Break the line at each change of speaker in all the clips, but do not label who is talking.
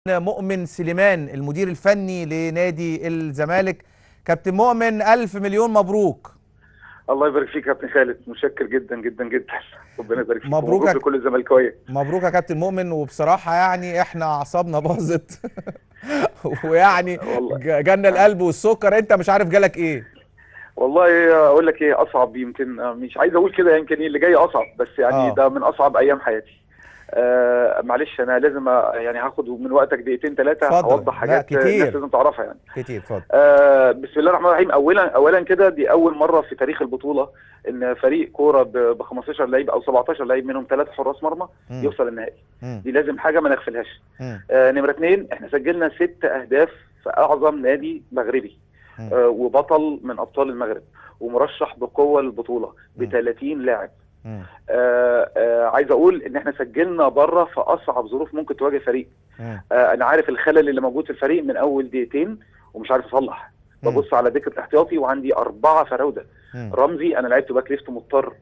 مؤمن سليمان المدير الفني لنادي الزمالك. كابتن مؤمن، ألف مليون مبروك.
الله يبارك فيك يا كابتن خالد، متشكر جدا جدا جدا. ربنا يبارك فيك
مبروك
ومبروك لكل الزملكاويه.
مبروك يا كابتن مؤمن، وبصراحة يعني احنا أعصابنا باظت ويعني
والله
جالنا القلب والسكر. انت مش عارف جالك ايه؟
والله اقول لك ايه، اصعب يمكن، مش عايز اقول كده، يمكن اللي جاي اصعب، بس يعني
اه
ده من اصعب ايام حياتي. معلش انا لازم يعني هاخد من وقتك دقيقتين ثلاثه
اتفضل.
اوضح
لا
حاجات الناس
كتير
لازم تعرفها يعني.
كتير، اتفضل.
بسم الله الرحمن الرحيم. اولا كده، دي اول مره في تاريخ البطوله ان فريق كوره ب 15 لعيب او 17 لعيب منهم 3 حراس مرمى يوصل النهائي. دي لازم حاجه ما نغفلهاش. نمره 2، احنا سجلنا 6 اهداف في اعظم نادي مغربي، وبطل من ابطال المغرب، ومرشح بقوه للبطوله ب 30 لاعب. عايز اقول ان احنا سجلنا بره في اصعب ظروف ممكن تواجه فريق. انا عارف الخلل اللي موجود في الفريق من اول دقيقتين ومش عارف اصلح. ببص على دكه الاحتياطي وعندي 4 فراوده. رمزي انا لعبت باك ليفت مضطر.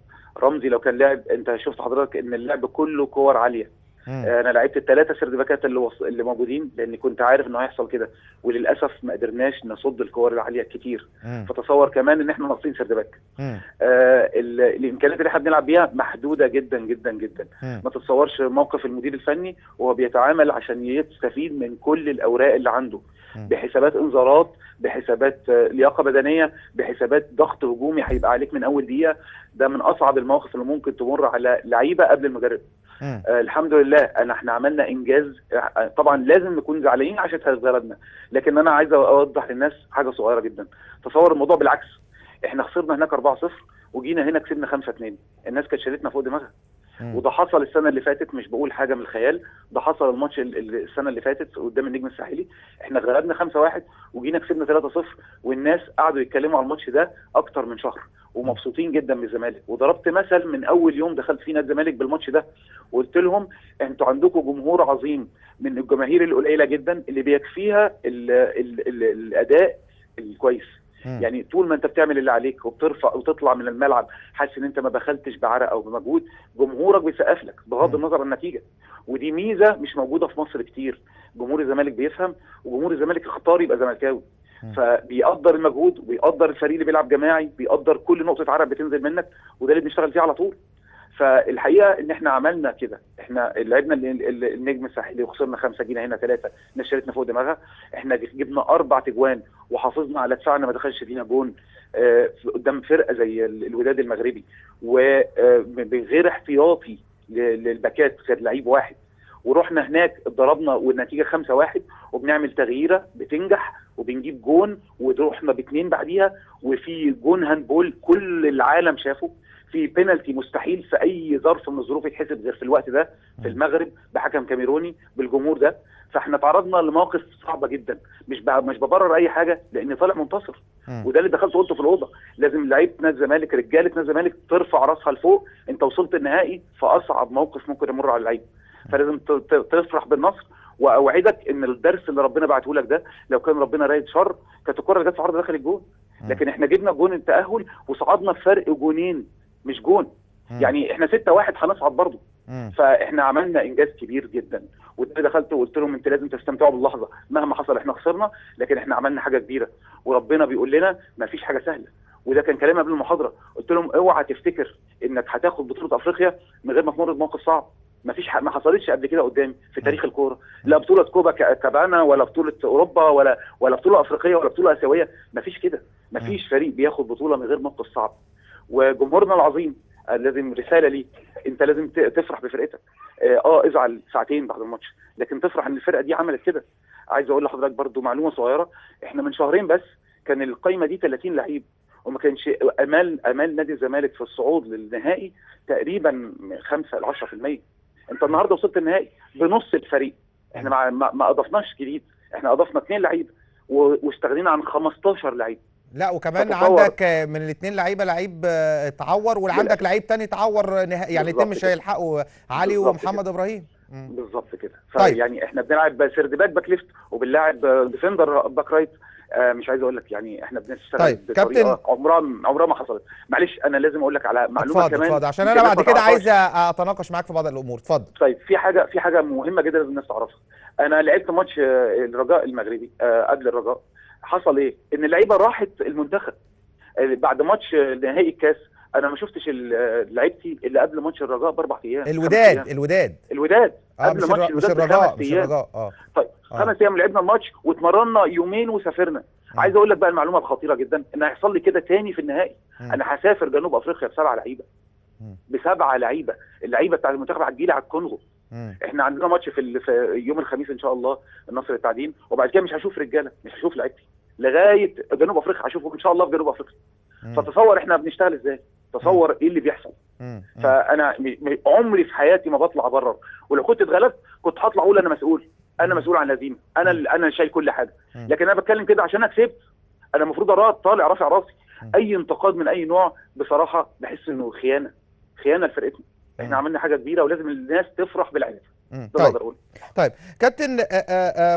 رمزي لو كان لعب، انت شفت حضرتك ان اللعب كله كور عاليه. انا لعبت ال3 سرد باكات اللي موجودين لان كنت عارف انه هيحصل كده، وللاسف ما قدرناش نصد الكور العاليه كتير. فتصور كمان ان احنا ناقصين سرد باك. الامكانيات اللي احنا بنلعب بيها محدوده جدا جدا جدا. ما تتصورش موقف المدير الفني وهو بيتعامل عشان يستفيد من كل الاوراق اللي عنده، بحسابات انذارات، بحسابات لياقه بدنيه، بحسابات ضغط هجومي هيبقى عليك من اول دقيقه. ده من اصعب المواقف اللي ممكن تمر على لعيبه قبل المدرب. الحمد لله احنا عملنا انجاز. طبعا لازم نكون زعلانين عشان بلدنا، لكن انا عايز اوضح للناس حاجه صغيره جدا. تصور الموضوع بالعكس، احنا خسرنا هناك 4-0 وجينا هنا كسبنا 5-2. الناس كانت شالتنا فوق دماغها. وده حصل السنه اللي فاتت، مش بقول حاجه من الخيال، ده حصل الماتش السنه اللي فاتت قدام النجم الساحلي. احنا غلبنا 5-1 وجينا كسبنا 3-0، والناس قعدوا يتكلموا على الماتش ده اكتر من شهر ومبسوطين جدا بالزمالك. وضربت مثل من اول يوم دخلت فينا الزمالك بالماتش ده، وقلت لهم انتوا عندكم جمهور عظيم من الجماهير القليله جدا اللي بيكفيها الاداء الكويس. يعني طول ما انت بتعمل اللي عليك وبترفع وتطلع من الملعب حاسس ان انت ما بخلتش بعرق او بمجهود، جمهورك بيسقف لك بغض النظر عن النتيجه. ودي ميزه مش موجوده في مصر كتير. جمهور الزمالك بيفهم، وجمهور الزمالك اختار يبقى زملكاوي، فبيقدر المجهود وبيقدر الفريق اللي بيلعب جماعي، بيقدر كل نقطه عرق بتنزل منك، وده اللي بنشتغل فيه على طول. فالحقيقه ان احنا عملنا كده. احنا لعبنا النجم الساحلي وخسرنا 5، جينا هنا 3، الناس شالتنا فوق دماغها. احنا جبنا 4 تجوان وحافظنا على دفاعنا، ما دخلش فينا جون قدام فرقه زي الوداد المغربي، وبغير احتياطي للباكات غير لعيب واحد. ورحنا هناك اتضربنا والنتيجه 5-1 وبنعمل تغييره بتنجح وبنجيب جون، ورحنا ب2 بعديها، وفي جون هاندبول كل العالم شافه، في بينالتي مستحيل في اي ظرف من الظروف يتحسب غير في الوقت ده في المغرب بحكم كاميروني بالجمهور ده. فاحنا تعرضنا لمواقف صعبه جدا. مش ببرر اي حاجه لان طالع منتصر، وده اللي دخلت قلته في الاوضه. لازم لعيبه نادي الزمالك، رجاله نادي الزمالك، ترفع راسها لفوق. انت وصلت النهائي في اصعب موقف ممكن يمر على اللعيبه، فلازم تفرح بالنصر. واوعدك ان الدرس اللي ربنا بعته لك ده، لو كان ربنا رايد شر كانت الكره اللي جت في عرض داخل الجون، لكن احنا جبنا جون التاهل وصعدنا بفرق جونين مش جون. يعني احنا 6-1 هنصعد برضه. فاحنا عملنا انجاز كبير جدا، وده دخلت وقلت لهم انتوا لازم تستمتعوا باللحظه مهما حصل. احنا خسرنا لكن احنا عملنا حاجه كبيره، وربنا بيقول لنا ما فيش حاجه سهله. وده كان كلامي قبل المحاضره، قلت لهم اوعى تفتكر انك هتاخد بطوله افريقيا من غير ما تمر بموقف صعب. ما حصلتش قبل كده قدامي في تاريخ الكوره، لا بطوله كوبا كابانا ولا بطوله اوروبا ولا بطوله افريقيه ولا بطوله اسيويه. ما فيش كده، ما فيش فريق بياخد بطوله من غير موقف صعب. وجمهورنا العظيم لازم رساله ليك، انت لازم تفرح بفرقتك. ازعل ساعتين بعد الماتش لكن تفرح ان الفرقه دي عملت كده. عايز اقول لحضرتك برضو معلومه صغيره، احنا من شهرين بس كان القايمه دي 30 لعيب، وما كانش امال نادي الزمالك في الصعود للنهائي تقريبا 5-10%. انت النهارده وصلت النهائي بنص الفريق. احنا ما اضفناش جديد، احنا اضفنا 2 لعيب واستغنينا عن 15 لعيب.
لا وكمان عندك من الاثنين لعيبه لعيب اتعور، وعندك لعيب تاني اتعور يعني الاثنين مش هيلحقوا، علي ومحمد ابراهيم.
بالظبط كده.
طيب.
فيعني احنا بنلعب سيرد باك ليفت، وبنلعب ديفندر باك رايت. مش عايز اقول لك يعني احنا بنشتغل
طيب.
بطريقه عمرها ما حصلت. معلش انا لازم اقول لك على معلومه كمان.
اتفضل عشان انا بعد كده عايز اتناقش معاك في بعض الامور. اتفضل.
طيب في حاجه مهمه جدا لازم الناس تعرفها. انا لعبت ماتش الرجاء المغربي قبل الرجاء. حصل ايه؟ ان اللعيبه راحت المنتخب بعد ماتش نهائي الكاس. انا ما شفتش لعيبتي اللي قبل ماتش الرجاء ب4 ايام. الوداد قبل ماتش
مش
الوداد
مش الرجاء.
طيب 5 ايام لعبنا الماتش واتمرنا يومين وسافرنا. عايز اقول لك بقى المعلومه الخطيره جدا ان هيحصل لي كده تاني في النهائي. انا هسافر جنوب افريقيا ب7 لعيبه. ب7 لعيبه. اللعيبه بتاع المنتخب هتجيلي على الكونغو. احنا عندنا ماتش في يوم الخميس ان شاء الله النصر التعدين، وبعد كده مش هشوف رجاله، مش هشوف لعيبتي لغايه جنوب افريقيا. هشوفهم ان شاء الله في جنوب افريقيا. فتصور احنا بنشتغل ازاي، تصور ايه اللي بيحصل. فانا عمري في حياتي ما بطلع بره، ولو كنت اتغلبت كنت هطلع اقول انا مسؤول، انا مسؤول عن الهزيمه، انا شايل كل حاجه. لكن انا بتكلم كده عشان انا كسبت. انا المفروض طالع رافع راسي. اي انتقاد من اي نوع بصراحه بحس انه خيانه لفرقتنا. احنا عملنا حاجه كبيره ولازم الناس تفرح بالعيال.
طيب كابتن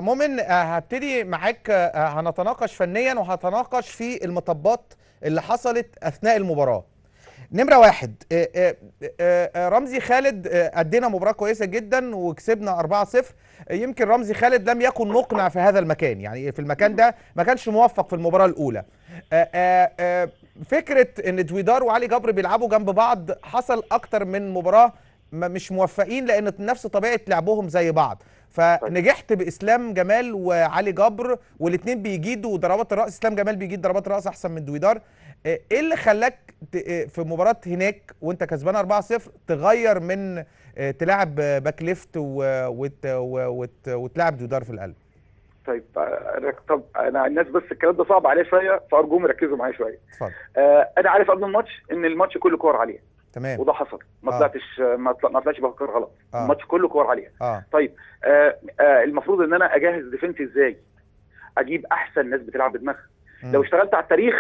مؤمن، هبتدي معاك. هنتناقش فنيا وهتناقش في المطبات اللي حصلت اثناء المباراه. نمرة 1، رمزي خالد أدينا مباراة كويسة جدا وكسبنا 4-0. يمكن رمزي خالد لم يكن مقنع في هذا المكان، يعني في المكان ده ما كانش موفق في المباراة الأولى. فكرة إن دويدار وعلي جبر بيلعبوا جنب بعض، حصل أكتر من مباراة مش موفقين لأن نفس طبيعة لعبهم زي بعض. فنجحت باسلام جمال وعلي جبر والاثنين بيجيدوا ضربات الراس. اسلام جمال بيجيد ضربات الراس احسن من دويدار. ايه اللي خلاك في مباراه هناك وانت كسبان 4-0 تغير من تلعب باك ليفت وتلعب دويدار في القلب؟
طيب انا الناس بس الكلام ده صعب عليه شويه، فارجوهم يركزوا معايا شويه.
اتفضل.
انا عارف قبل الماتش ان الماتش كله كور عليه.
تمام.
وده حصل. ما طلعتش بفكر غلط. الماتش كله كور عليها. طيب المفروض ان انا اجهز ديفنسي ازاي؟ اجيب احسن ناس بتلعب بدماغها. لو اشتغلت على التاريخ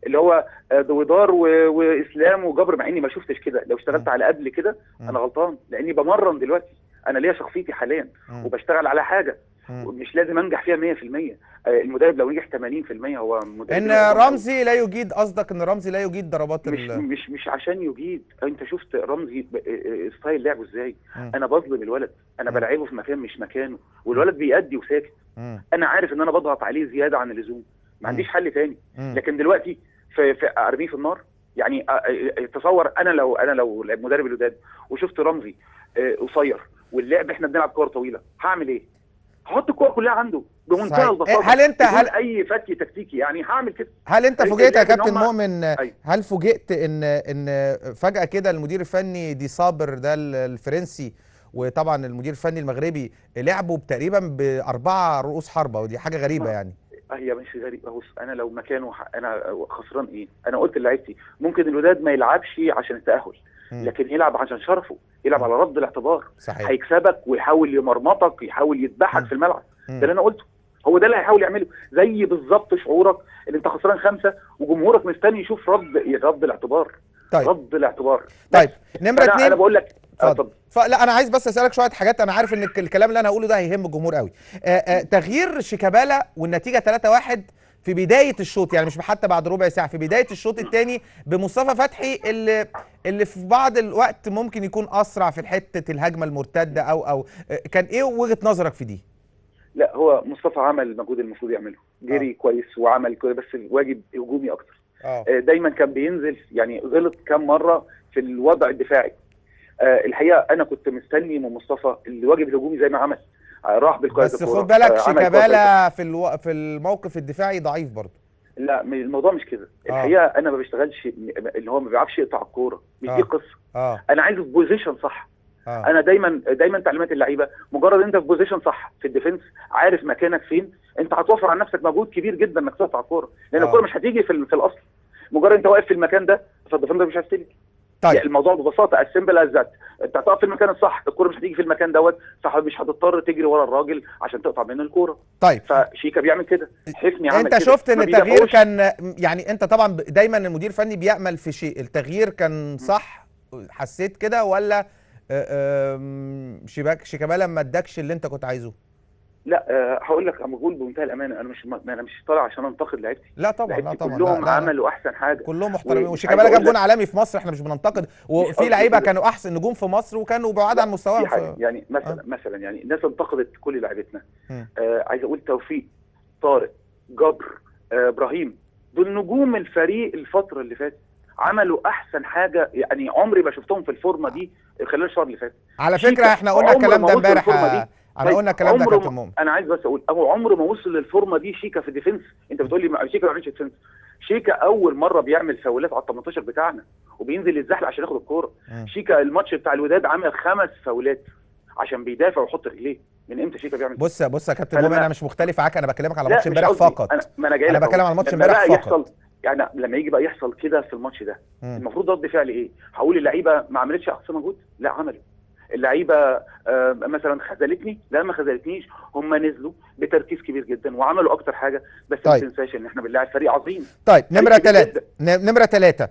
اللي هو دويدار واسلام وجبر، مع اني ما شفتش كده، لو اشتغلت على قبل كده انا غلطان، لاني بمرن دلوقتي. انا ليا شخصيتي حاليا وبشتغل على حاجه مش لازم انجح فيها 100%. المدرب لو نجح 80% هو مدرب.
ان رمزي لا يجيد، قصدك ان رمزي لا يجيد ضربات
مش عشان يجيد. انت شفت رمزي ستايل لعبه ازاي؟ انا بظلم الولد، انا بلعبه في مكان مش مكانه، والولد بيأدي وساكت. انا عارف ان انا بضغط عليه زياده عن اللزوم، ما عنديش حل تاني. لكن دلوقتي في ارميه في النار. يعني تصور انا لو مدرب الوداد وشفت رمزي قصير واللعب احنا بنلعب كور طويله، هعمل ايه؟ هحط الكور كلها عنده بمنتهى البساطه. هل اي فك تكتيكي يعني هعمل كده؟
هل انت فوجئت يا كابتن مؤمن؟ هل فوجئت ان فجاه كده المدير الفني دي صابر ده الفرنسي وطبعا المدير الفني المغربي لعبوا تقريبا ب4 رؤوس حربه، ودي حاجه غريبه يعني.
هي مش غريبه. بص، انا لو مكانه انا خسران ايه؟ انا قلت لعيبتي ممكن الوداد ما يلعبش عشان التاهل، لكن يلعب عشان شرفه، يلعب على رد الاعتبار.
صحيح.
هيكسبك ويحاول يمرمطك، يحاول يذبحك في الملعب. ده اللي انا قلته، هو ده اللي هيحاول يعمله. زي بالظبط شعورك اللي انت خسران 5 وجمهورك مستني يشوف رد الاعتبار.
طيب.
رد الاعتبار.
طيب نمره 2.
انا بقول لك
اتفضل. لا انا عايز بس اسالك شويه حاجات. انا عارف ان الكلام اللي انا هقوله ده هيهم الجمهور قوي. تغيير شيكابالا والنتيجه 3-1 في بدايه الشوط، يعني مش حتى بعد ربع ساعه، في بدايه الشوط الثاني بمصطفى فتحي اللي في بعض الوقت ممكن يكون اسرع في حته الهجمه المرتده او كان ايه وجهه نظرك في دي؟
لا، هو مصطفى عمل المجهود المفروض يعمله، جري كويس وعمل كويس، بس الواجب هجومي اكتر. دايما كان بينزل، يعني غلط كام مره في الوضع الدفاعي. الحقيقه انا كنت مستني من مصطفى الواجب الهجومي زي ما عمل، راح بالكويس.
بس خد بالك شيكابالا في الموقف الدفاعي ضعيف برضه.
لا، الموضوع مش كده. الحقيقه انا ما بشتغلش اللي هو ما بيعرفش يقطع الكوره، مش دي القصه. انا عايزه في بوزيشن صح. انا دايما تعليمات اللعيبه، مجرد انت في بوزيشن صح في الديفنس، عارف مكانك فين، انت هتوفر على نفسك مجهود كبير جدا انك تقطع الكوره، لان الكوره مش هتيجي في الاصل. مجرد انت واقف في المكان ده فالديفندر مش هيستلم.
طيب.
يعني الموضوع ببساطه السمبل از ذات، انت هتقف في المكان الصح، الكوره مش هتيجي في المكان دوت، فمش هتضطر تجري ورا الراجل عشان تقطع منه الكوره.
طيب.
فشيكا بيعمل كده، حفني عمل كده.
انت شفت ان التغيير كان، يعني انت طبعا دايما المدير الفني بيأمل في شيء، التغيير كان صح؟ حسيت كده ولا شيكابالا ما ادكش اللي انت كنت عايزه؟
لا هقول لك انا بقول بمنتهى الامانه، انا مش طالع عشان انتقد لعيبتي.
لا طبعا، لا
لعيبتي
طبعا،
كلهم
لا.
عملوا احسن حاجه،
كلهم محترمين،
ومش
وشيكابالا
عايز
جاب
اقول
جون
لك
عالمي في مصر، احنا مش بننتقد،
مش
وفي
قصدي
لعيبه
كده.
كانوا احسن نجوم في مصر وكانوا بعاد عن
لا في
مستواهم
حاجه يعني
آه.
مثلا الناس انتقدت كل لعيبتنا.
م.
عايز اقول توفيق، طارق، جبر، ابراهيم، دول نجوم الفريق الفتره اللي فاتت، عملوا احسن حاجه. يعني عمري ما شفتهم في الفورمه دي خلال الشهر اللي فات.
على فكره
شيكا
احنا قلنا
عمر
الكلام
ما
ده
وصل
امبارح
الفورمه دي.
انا
طيب
قلنا الكلام ده يا كابتن مؤمن.
انا عايز بس اقول هو عمره ما وصل للفورمه دي شيكا في الديفنس. انت بتقول لي شيكا ما بيعملش ديفنس. شيكا اول مره بيعمل فاولات على ال 18 بتاعنا وبينزل يتزحلق عشان ياخد الكوره. شيكا الماتش بتاع الوداد عمل 5 فاولات عشان بيدافع ويحط رجليه. من امتى شيكا بيعمل؟
بص يا كابتن مؤمن، انا مش مختلف معاك، انا بكلمك على
لا
ماتش
مش
امبارح
قصدي
فقط.
انا جاي
انا
لك
بتكلم على ماتش
لما
امبارح
بقى
فقط.
يحصل، يعني لما يجي بقى يحصل كده في الماتش ده المفروض رد فعل ايه؟ هقول اللعيبه ما عملتش اقصى مجهود؟ لا عملوا. اللعيبه مثلا خذلتني؟ لا ما خذلتنيش، هم نزلوا بتركيز كبير جدا وعملوا اكتر حاجه. بس
طيب.
ما تنساش ان احنا بنلاعب فريق عظيم.
طيب نمره 3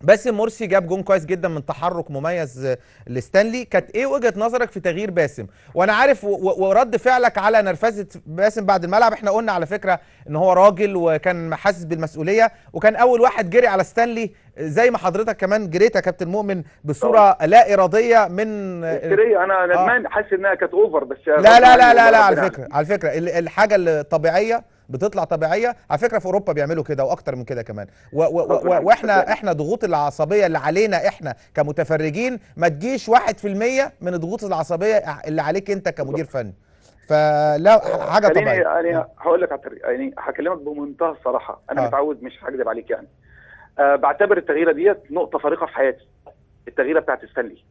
باسم مرسي جاب جون كويس جدا من تحرك مميز لستانلي. كانت ايه وجهة نظرك في تغيير باسم؟ وانا عارف ورد فعلك على نرفزة باسم بعد الملعب. احنا قلنا على فكرة ان هو راجل وكان حاسس بالمسؤولية، وكان اول واحد جري على ستانلي زي ما حضرتك كمان جريت يا كابتن مؤمن بصورة لا ارادية من
انا ندمان، حاسس انها كانت اوفر. بس
لا على فكرة الحاجة الطبيعية بتطلع طبيعيه. على فكره في اوروبا بيعملوا كده واكتر من كده كمان. واحنا ضغوط العصبيه اللي علينا احنا كمتفرجين ما تجيش 1% من الضغوط العصبيه اللي عليك انت كمدير فني. فلا حاجه طبيعيه.
يعني هقول لك على الطريقه، يعني هكلمك بمنتهى الصراحه. انا متعود، مش هكذب عليك يعني. بعتبر التغييره ديت نقطه فارقه في حياتي. التغييره بتاعت ستانلي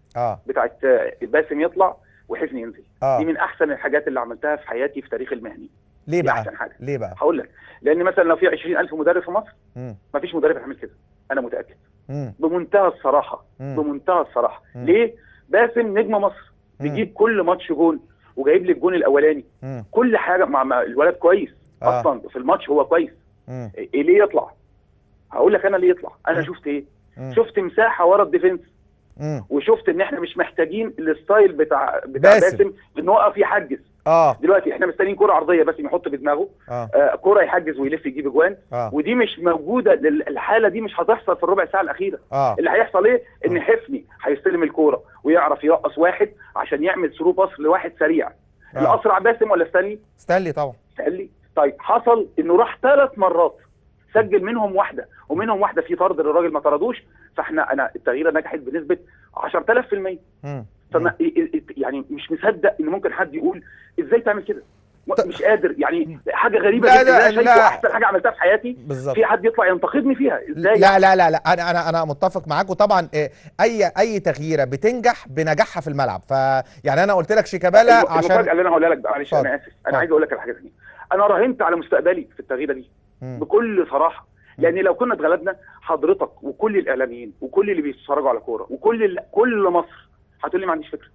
بتاعت باسم يطلع وحسني ينزل، دي من احسن الحاجات اللي عملتها في حياتي في تاريخ المهني.
ليه بقى؟
احسن حاجه.
ليه بقى؟
هقول لك. لان مثلا لو في 20,000 مدرب في مصر مفيش مدرب هيعمل كده، انا متاكد. بمنتهى الصراحه. بمنتهى الصراحه. ليه؟ باسم نجم مصر، بيجيب كل ماتش جون، وجايب لي الجون الاولاني. كل حاجه مع الولد كويس. اصلا في الماتش هو كويس. إيه ليه يطلع؟ هقول لك انا ليه يطلع. انا شفت ايه؟ شفت مساحه ورا الديفنس، وشفت ان احنا مش محتاجين الستايل بتاع باسم ان هو يقف يحجز. دلوقتي احنا مستنيين كرة عرضيه بس يحط بدماغه. كرة يحجز ويلف يجيب اجوان. ودي مش موجوده. الحاله دي مش هتحصل في الربع ساعه الاخيره. اللي هيحصل ايه؟ ان حفني هيستلم الكوره ويعرف يرقص واحد عشان يعمل ثرو باص لواحد سريع. الاسرع باسم ولا ستانلي؟
ستانلي طبعا.
ستانلي. طيب حصل انه راح 3 مرات سجل منهم واحده، ومنهم واحده في طرد للراجل ما طردوش. انا التغييره نجحت بنسبه 10,000%. فما يعني مش مصدق ان ممكن حد يقول ازاي تعمل كده. مش قادر، يعني حاجه غريبه جدا. شايفه احسن حاجه عملتها في حياتي بالزبط. في حد يطلع ينتقدني فيها ازاي؟
لا انا متفق معاك. وطبعا اي تغييره بتنجح بنجاحها في الملعب. فيعني انا قلت لك شيكابالا عشان
المفاجاه اللي انا هقولها لك بقى، معلش انا اسف، انا عايز اقول لك على حاجه ثانيه. انا راهنت على مستقبلي في التغييره دي بكل صراحه. يعني لو كنا اتغلبنا، حضرتك وكل الاعلاميين وكل اللي بيتفرجوا على كوره كل مصر هتقول لي ما عنديش فكره.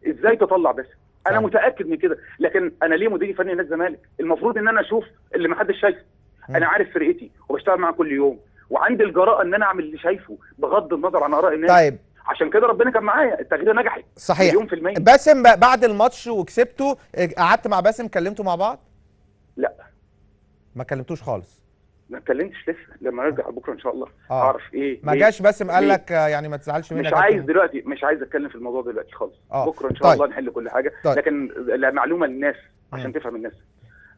ازاي تطلع بس؟ انا متاكد من كده. لكن انا ليه مدير فني نادي الزمالك؟ المفروض ان انا اشوف اللي ما حدش شايفه. انا عارف فرقتي وبشتغل معاها كل يوم، وعندي الجراءه ان انا اعمل اللي شايفه بغض النظر عن اراء الناس.
طيب
عشان كده ربنا كان معايا، التغييره نجحت.
صحيح. باسم بعد الماتش وكسبته، قعدت مع باسم كلمتوا مع بعض؟
لا
ما كلمتوش خالص.
ما اتكلمتش لسه. لما نرجع بكره ان شاء الله اعرف ايه.
ما جاش باسم قال لك يعني ما تزعلش منك؟
مش عايز دلوقتي، مش عايز اتكلم في الموضوع دلوقتي خالص. بكره ان شاء الله نحل كل حاجه. لكن معلومه للناس عشان تفهم الناس.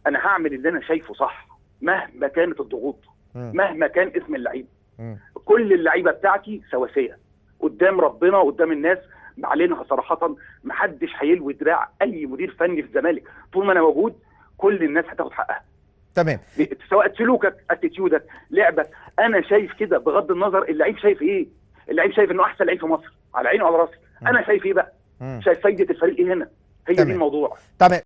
انا هعمل اللي انا شايفه صح مهما كانت الضغوط، مهما كان اسم اللعيب. كل اللعيبه بتاعتي سواسيه قدام ربنا وقدام الناس. علينا صراحه ما حدش هيلوي دراع اي مدير فني في الزمالك طول ما انا موجود. كل الناس هتاخد حقها.
تمام.
سواء سلوكك، اتيتيودك، لعبك. انا شايف كده بغض النظر اللعيب شايف ايه. اللعيب شايف انه احسن لعيب في مصر على عيني وعلى راسي. انا شايف ايه بقى؟ شايف فايده الفريق ايه هنا. هي دي الموضوع.
تمام.